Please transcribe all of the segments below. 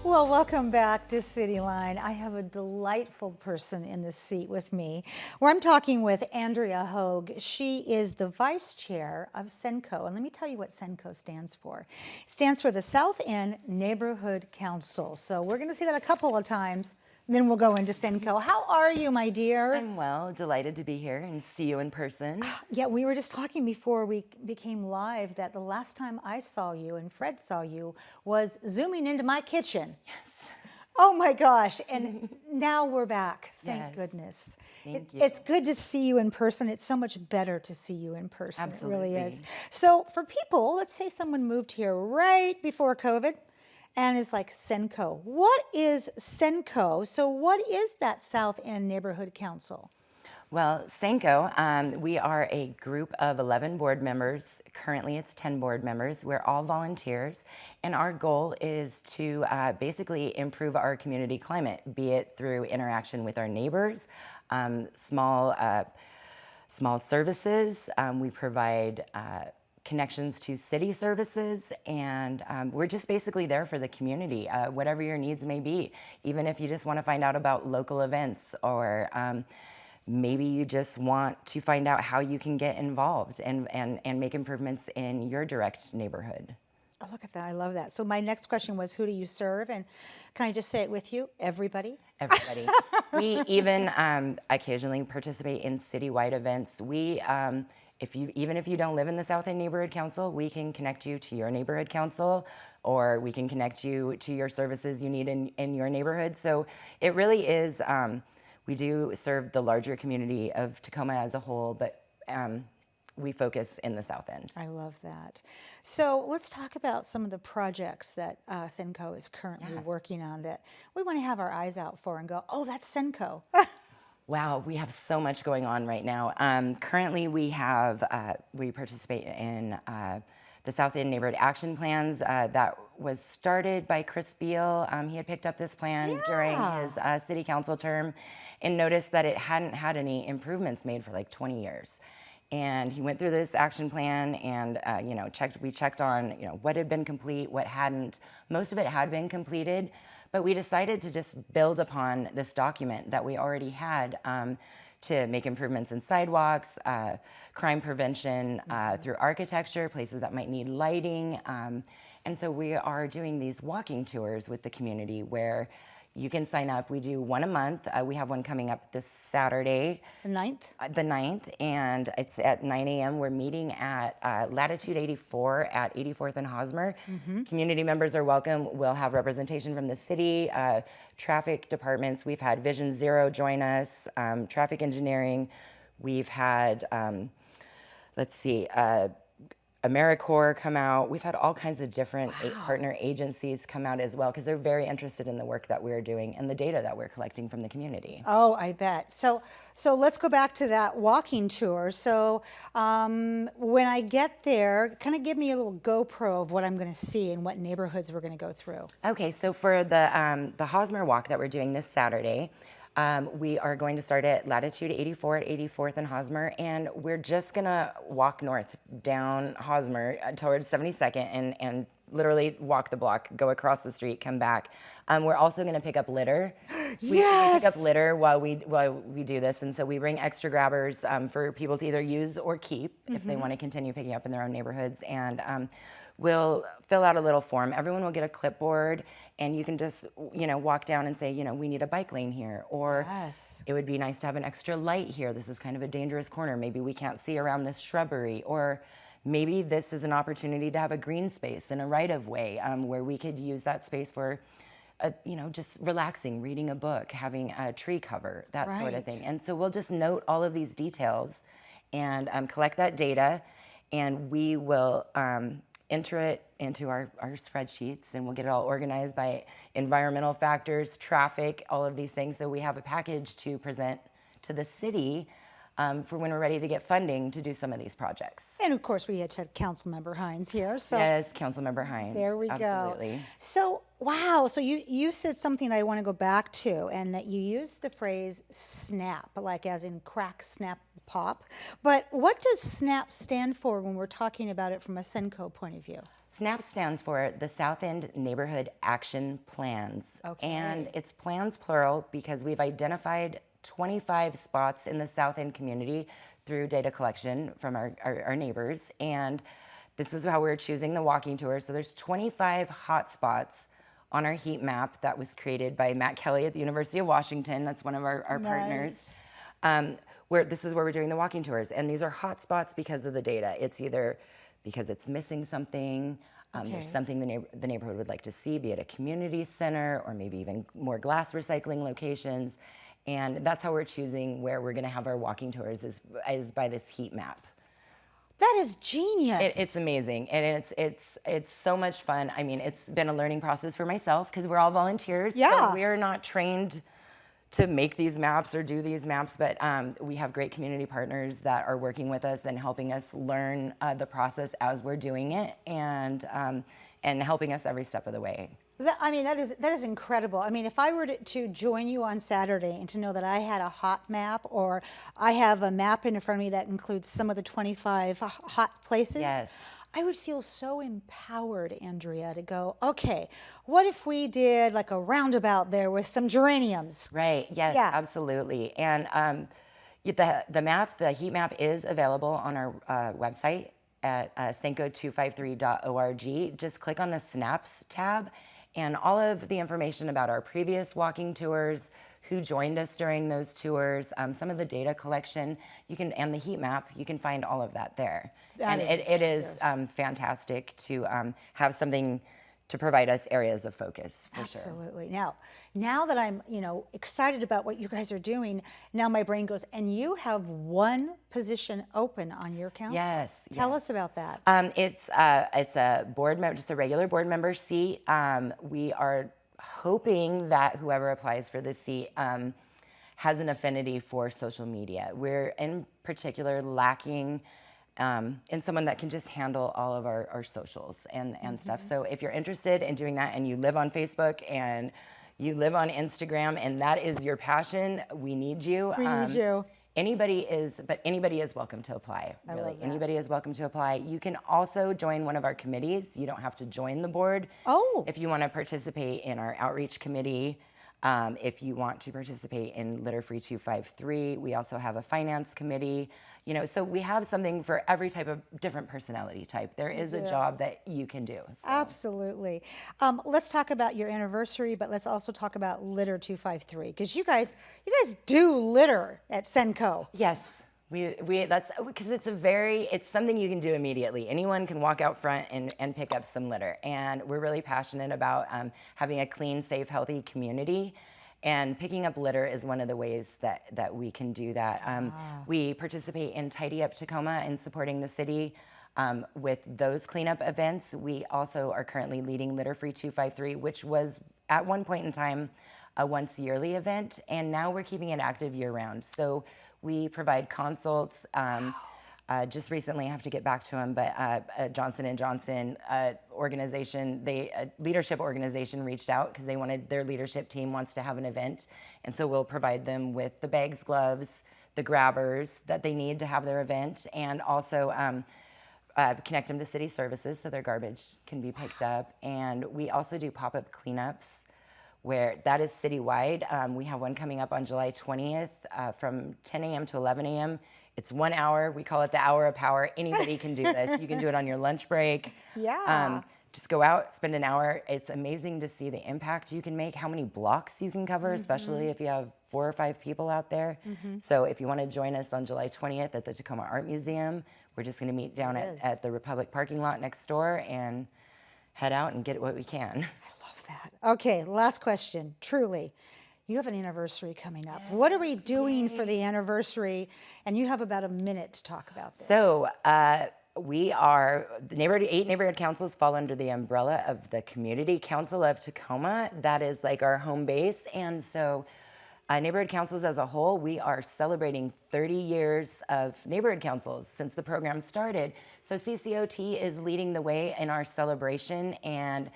Well, welcome back to Cityline. I have a delightful person in the seat with me, where I'm talking with Andrea Hogue. She is the vice chair of SENCo, and let me tell you what SENCo stands for. It stands for the South End Neighborhood Council. So we're going to see that a couple of times, and then we'll go into SENCo. How are you, my dear? I'm well, delighted to be here and see you in person. Yeah, we were just talking before we became live that the last time I saw you and Fred saw you was zooming into my kitchen. Yes. Oh my gosh, and now we're back, thank Yes. goodness. Thank you. It's good to see you in person. It's so much better to see you in person. Absolutely. It really is. So for people, let's say someone moved here right before COVID and is like, SENCo. What is SENCo? So what is that South End Neighborhood Council? Well, SENCo, we are a group of 11 board members. Currently, it's 10 board members. We're all volunteers, and our goal is to basically improve our community climate, be it through interaction with our neighbors, small services. We provide connections to city services, and we're just basically there for the community, whatever your needs may be, even if you just want to find out about local events or maybe you just want to find out how you can get involved and make improvements in your direct neighborhood. Oh, look at that, I love that. So my next question was, who do you serve? And can I just say it with you? Everybody? Everybody. We even occasionally participate in citywide events. We, even if you don't live in the South End Neighborhood Council, we can connect you to your neighborhood council, or we can connect you to your services you need in your neighborhood. So it really is, we do serve the larger community of Tacoma as a whole, but we focus in the South End. I love that. So let's talk about some of the projects that SENCo is currently working on that we want to have our eyes out for and go, oh, that's SENCo. Wow, we have so much going on right now. Currently, we participate in the South End Neighborhood Action Plans that was started by Chris Beal. He had picked up this plan during his city council term and noticed that it hadn't had any improvements made for like 20 years. And he went through this action plan and we checked on what had been complete, what hadn't. Most of it had been completed, but we decided to just build upon this document that we already had to make improvements in sidewalks, crime prevention through architecture, places that might need lighting. And so we are doing these walking tours with the community where you can sign up. We do one a month. We have one coming up this Saturday. The 9th? The 9th, and it's at 9 a.m. We're meeting at Latitude 84 at 84th and Hosmer. Community members are welcome. We'll have representation from the city, traffic departments. We've had Vision Zero join us, traffic engineering. We've had, AmeriCorps come out. We've had all kinds of different partner agencies come out as well because they're very interested in the work that we're doing and the data that we're collecting from the community. Oh, I bet. So let's go back to that walking tour. So when I get there, kind of give me a little GoPro of what I'm going to see and what neighborhoods we're going to go through. Okay, so for the Hosmer walk that we're doing this Saturday, we are going to start at Latitude 84 at 84th and Hosmer, and we're just gonna walk north down Hosmer towards 72nd and literally walk the block, go across the street, come back. We're also gonna pick up litter. We pick up litter while we do this, and so we bring extra grabbers for people to either use or keep if they want to continue picking up in their own neighborhoods. And we'll fill out a little form. Everyone will get a clipboard, and you can just walk down and say, we need a bike lane here, or it would be nice to have an extra light here. This is kind of a dangerous corner. Maybe we can't see around this shrubbery, or maybe this is an opportunity to have a green space and a right-of-way where we could use that space for just relaxing, reading a book, having a tree cover, that sort of thing. And so we'll just note all of these details and collect that data, and we will enter it into our spreadsheets, and we'll get it all organized by environmental factors, traffic, all of these things. So we have a package to present to the city for when we're ready to get funding to do some of these projects. And of course, we had Councilmember Hines here. So yes, Councilmember Hines. There we Absolutely. go. So, wow. So you said something I want to go back to, and that you used the phrase SNAP, like as in crack, snap, pop. But what does SNAP stand for when we're talking about it from a SENCo point of view? SNAP stands for the South End Neighborhood Action Plans. Okay. And it's plans plural because we've identified 25 spots in the South End community through data collection from our neighbors. And this is how we're choosing the walking tour. So there's 25 hot spots on our heat map that was created by Matt Kelly at the University of Washington. That's one of our partners. Where this is where we're doing the walking tours. And these are hot spots because of the data. It's either because it's missing something, there's something the neighborhood would like to see, be it a community center or maybe even more glass recycling locations. And that's how we're choosing where we're gonna have our walking tours is by this heat map. That is genius. It's amazing, and it's so much fun. I mean, it's been a learning process for myself because we're all volunteers. Yeah. So we are not trained to make these maps or do these maps, but we have great community partners that are working with us and helping us learn the process as we're doing it, and helping us every step of the way. That is incredible. I mean, if I were to join you on Saturday and to know that I had a hot map, or I have a map in front of me that includes some of the 25 hot places, Yes. I would feel so empowered, Andrea, to go, okay, what if we did like a roundabout there with some geraniums? Right, yes, Yeah. absolutely. And the heat map is available on our website at SENCo253.org. Just click on the Snaps tab, and all of the information about our previous walking tours, who joined us during those tours, some of the data collection, and the heat map, you can find all of that there. And it is fantastic to have something to provide us areas of focus, for sure. Absolutely. Now that I'm, excited about what you guys are doing, now my brain goes, and you have one position open on your council? Yes. Tell us about that. It's a board member, just a regular board member seat. We are hoping that whoever applies for this seat has an affinity for social media. We're in particular lacking in someone that can just handle all of our socials and stuff. So if you're interested in doing that and you live on Facebook and you live on Instagram and that is your passion, we need you. We need you. Anybody is welcome to apply. Really, I love that. Anybody is welcome to apply. You can also join one of our committees. You don't have to join the board. Oh. If you want to participate in our outreach committee, if you want to participate in Litter Free 253, we also have a finance committee. So we have something for every type of different personality type. There is a job that you can do. So. Absolutely. Let's talk about your anniversary, but let's also talk about Litter 253, because you guys do litter at SENCo. Yes. That's because it's something you can do immediately. Anyone can walk out front and pick up some litter. And we're really passionate about having a clean, safe, healthy community. And picking up litter is one of the ways that we can do that. We participate in Tidy Up Tacoma and supporting the city with those cleanup events. We also are currently leading Litter Free 253, which was at one point in time a once yearly event, and now we're keeping it active year round. So we provide consults. Just recently, I have to get back to them, but Johnson & Johnson organization, leadership organization reached out because they wanted, their leadership team wants to have an event. And so we'll provide them with the bags, gloves, the grabbers that they need to have their event, and also connect them to city services so their garbage can be picked up. And we also do pop-up cleanups, where that is citywide. We have one coming up on July 20th from 10 a.m. to 11 a.m. It's 1 hour. We call it the hour of power. Anybody can do this. You can do it on your lunch break. Yeah. Just go out, spend an hour. It's amazing to see the impact you can make, how many blocks you can cover, especially if you have 4 or 5 people out there. So if you want to join us on July 20th at the Tacoma Art Museum, we're just going to meet down at the Republic parking lot next door and head out and get what we can. I love that. Okay, last question. Truly, you have an anniversary coming up. What are we doing for the anniversary? And you have about a minute to talk about this. So we are, the 8 neighborhood councils fall under the umbrella of the Community Council of Tacoma. That is like our home base. And so neighborhood councils as a whole, we are celebrating 30 years of neighborhood councils since the program started. So CCOT is leading the way in our celebration, and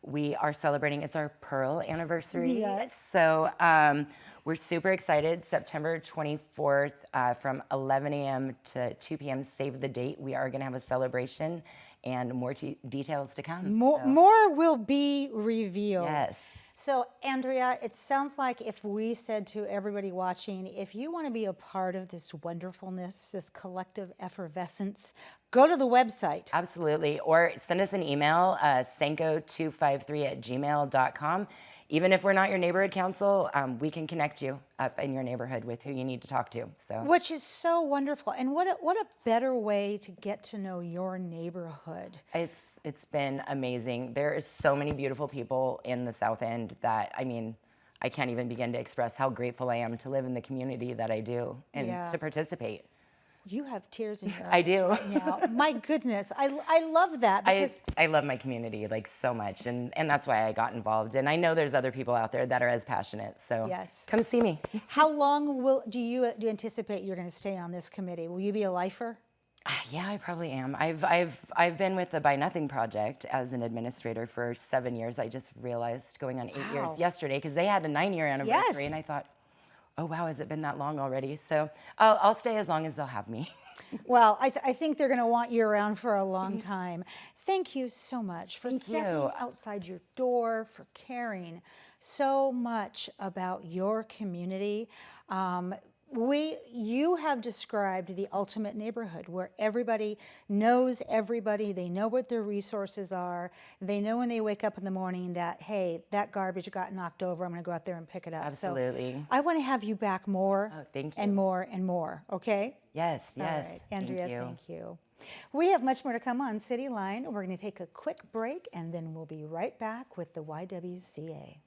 we are celebrating, it's our Pearl anniversary. Yes. So we're super excited. September 24th from 11 a.m. to 2 p.m. save the date. We are gonna have a celebration, and more details to come. More will be revealed. Yes. So, Andrea, it sounds like if we said to everybody watching, if you want to be a part of this wonderfulness, this collective effervescence, go to the website. Absolutely. Or send us an email, senco253@gmail.com. Even if we're not your neighborhood council, we can connect you up in your neighborhood with who you need to talk to. So, Which is so wonderful. And what a better way to get to know your neighborhood. it's been amazing. There are so many beautiful people in the South End that, I mean, I can't even begin to express how grateful I am to live in the community that I do and to participate. You have tears in your eyes I do. right now. My goodness, I love that because I love my community like so much, and that's why I got involved. And I know there's other people out there that are as passionate. So yes. Come see me. How long do you anticipate you're going to stay on this committee? Will you be a lifer? Yeah, I probably am. I've been with the Buy Nothing Project as an administrator for 7 years. I just realized going on 8 years yesterday because they had a 9-year anniversary, and I thought, oh wow, has it been that long already? So I'll stay as long as they'll have me. Well, I think they're going to want you around for a long time. Thank you so much for stepping outside your door, for caring so much about your community. You have described the ultimate neighborhood where everybody knows everybody. They know what their resources are. They know when they wake up in the morning that, hey, that garbage got knocked over. I'm going to go out there and pick it up. Absolutely. So I want to have you back more thank you. and more and more, okay? Yes, yes. All right. Andrea, Thank you. We have much more to come on Cityline. We're going to take a quick break, and then we'll be right back with the YWCA.